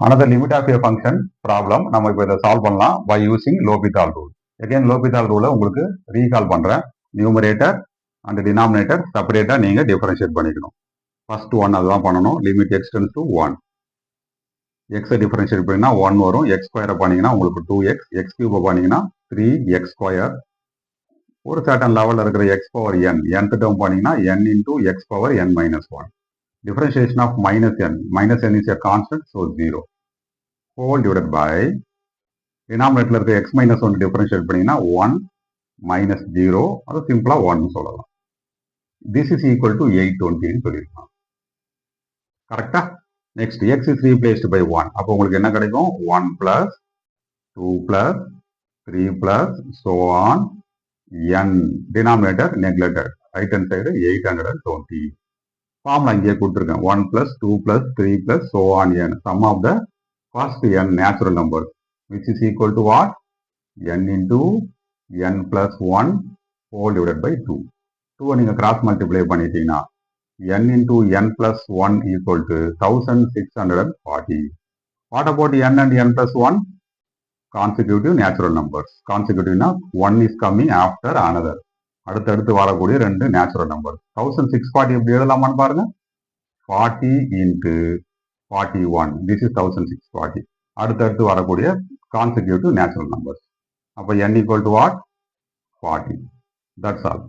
another limit of a function problem நம்ம இப்போ இதை சால்வ் பண்ணலாம் by using L'Hopital rule. again L'Hopital rule உங்களுக்கு ரீகால் பண்றேன். நியூமரேட்டர் அண்ட் டினாமினேட்டர் செப்பரேட்டா நீங்க டிஃபரன்ஷியேட் பண்ணிக்கணும். ஃபர்ஸ்ட் ஒன் அதுதான் பண்ணணும். Limit X tends to 1. எக்ஸை டிஃபரன்ஷியேட் பண்ணிங்கன்னா 1 வரும். எக்ஸ் ஸ்கொயரை பண்ணீங்கன்னா உங்களுக்கு 2x, எக்ஸ் கியூபை பண்ணீங்கன்னா 3x ஸ்கொயர். ஒரு சர்டன் லெவலில் இருக்கிற X power n, nth term பண்ணீங்கன்னா n into X power n minus 1. Differentiation of minus n is a constant, so 0. Whole divided by denominator இருக்க x minus 1 differentiate பண்ணீங்கன்னா 1 minus 0, அது சிம்பிளா 1 சொல்லலாம். This is equal to 820 ன்னு சொல்லிருக்கலாம். கரெக்டா? Next x is replaced by 1. அப்போ உங்களுக்கு என்ன கிடைக்கும்? 1 plus 2 plus 3 plus so on n. Denominator neglected. Right hand side 820. Formula இங்கே கொடுத்துருக்கேன். 1 plus 2 plus 3 plus so on n. Sum of the first n natural numbers which is equal to what? n into n plus 1 whole divided by 2. 2 நீங்கள் cross multiply பண்ணிட்டீங்கன்னா n into n plus 1 equal to 1640. What about n and n plus 1? Consecutive natural numbers. Consecutive na 1 is coming after another. அடுத்தடுத்து வரக்கூடிய ரெண்டு natural number. 1640 எப்படி எழுதலாமான்னு பாருங்க. 40 into 41. This is 1640. அடுத்தடுத்து வரக்கூடிய consecutive natural numbers. அப்போ n equal to what? 40. That's all.